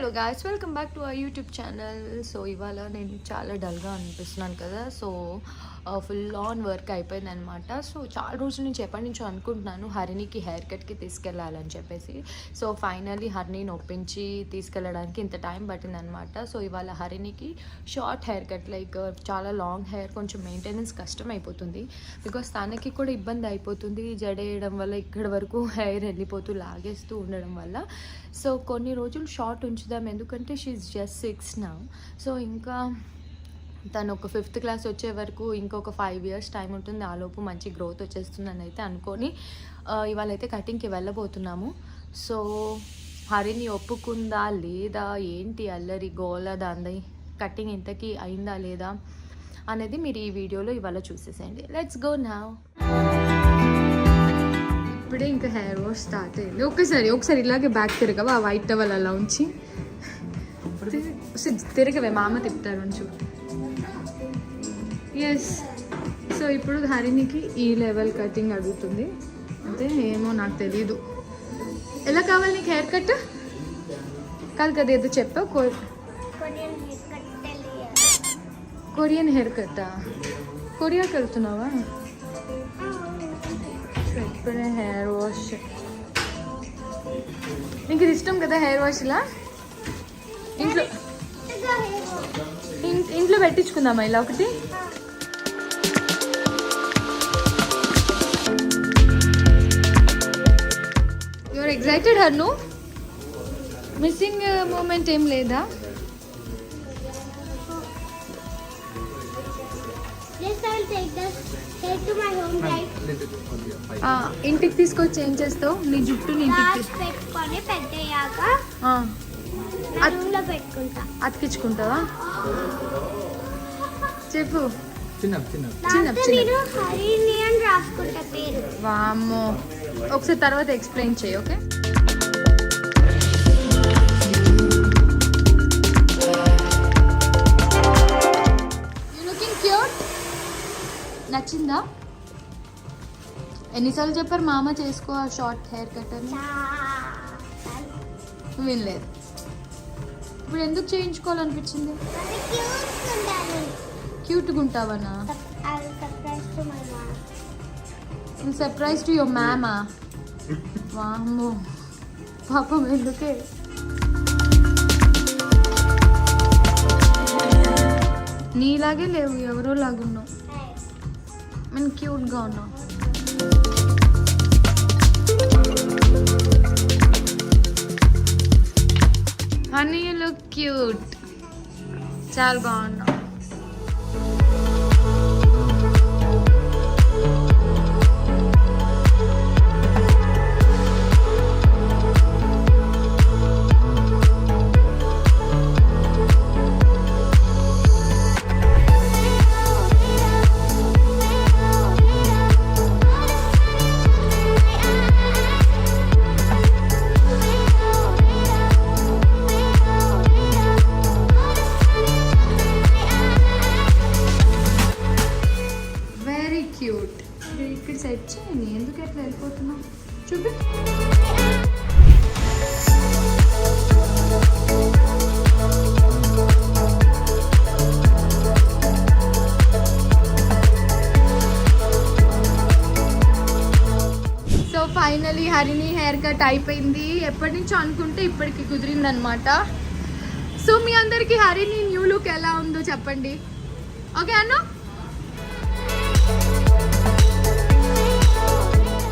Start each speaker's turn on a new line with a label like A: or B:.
A: Hello guys, welcome back to our YouTube channel. So ఇవాళ నేను చాలా డల్గా అనిపిస్తున్నాను కదా. సో ఫుల్ ఆన్ వర్క్ అయిపోయింది అనమాట. సో చాలా రోజుల నుంచి ఎప్పటి నుంచో అనుకుంటున్నాను హరిణికి హెయిర్ కట్కి తీసుకెళ్ళాలని చెప్పేసి. సో ఫైనల్లీ హరిణిని ఒప్పించి తీసుకెళ్ళడానికి ఇంత టైం పట్టింది అనమాట. సో ఇవాళ హరిణికి షార్ట్ హెయిర్ కట్, లైక్ చాలా లాంగ్ హెయిర్ కొంచెం మెయింటెనెన్స్ కష్టం అయిపోతుంది. బికాస్ తనకి కూడా ఇబ్బంది అయిపోతుంది జడేయడం వల్ల, ఇక్కడ వరకు హెయిర్ వెళ్ళిపోతూ లాగేస్తూ ఉండడం వల్ల. సో కొన్ని రోజులు షార్ట్ ఉంచుదాం, ఎందుకంటే షీఈ్ జస్ట్ 6 now. సో ఇంకా తను ఒక 5th క్లాస్ వచ్చే వరకు ఇంకొక 5 years టైం ఉంటుంది. ఆలోపు మంచి గ్రోత్ వచ్చేస్తుందని అయితే అనుకొని ఇవాళ అయితే కటింగ్కి వెళ్ళబోతున్నాము. సో హరిని ఒప్పుకుందా లేదా, ఏంటి అల్లరి గోల, దాని కటింగ్ ఇంతకీ అయిందా లేదా అనేది మీరు ఈ వీడియోలో ఇవాళ చూసేసేయండి. Let's go now. ఇప్పుడే ఇంకా హెయిర్ వాష్ స్టార్ట్ అయింది. ఒకసారి ఇలాగే బ్యాక్ తిరగవా, ఆ వైట్ టవల్ అలా ఉంచి తిరగవే, మా అమ్మ తిప్పుతారు ఉంచు. ఎస్. సో ఇప్పుడు హరినికి ఈ లెవెల్ కటింగ్ అడుగుతుంది. అంటే ఏమో నాకు తెలీదు. ఎలా కావాలి నీకు హెయిర్ కట్? కాదు కదా, ఏదో చెప్పావు. కొరియన్ హెయిర్ కట్టా? కొరియాకి వెళ్తున్నావా? ఇప్పుడే హెయిర్ వాష్. నీకు ఇది ఇష్టం కదా హెయిర్ వాష్? ఇలా ఇంట్లో పెట్టించుకుందామా ఇలా ఒకటి? యువర్ ఎక్సైటెడ్ హర్ను? మిస్సింగ్ మూమెంట్ ఏం లేదా? ఇంటికి తీసుకొచ్చి ఏం చేస్తావు? నీ జుట్టుని అతికించుకుంటావా? చెప్పు. వామ్మో, ఒకసారి తర్వాత ఎక్స్ప్లెయిన్ చేయి. ఓకే. నచ్చిందా? ఎన్నిసార్లు చెప్పారు మా అమ్మ చేసుకో షార్ట్ హెయిర్ కట్ అని? వినలేదు. ఇప్పుడు ఎందుకు చేయించుకోవాలనిపించింది? క్యూట్గా ఉంటావనా? Surprise to your mama? వామ్మో పాపం, ఎందుకే? నీలాగే లేవు, ఎవరో లాగున్నావు. నేను క్యూట్గా ఉన్నావు. Honey you look cute. చాలా బాగున్నావు. ఇక్కడ సెట్ చేయండి. ఎందుకు ఎట్లా వెళ్ళిపోతున్నావు? చూపి. సో ఫైనలీ హరిని హెయిర్ కట్ అయిపోయింది. ఎప్పటి నుంచో అనుకుంటే ఇప్పటికి కుదిరిందనమాట. సో మీ అందరికీ హరిని న్యూ లుక్ ఎలా ఉందో చెప్పండి. ఓకే అన్న?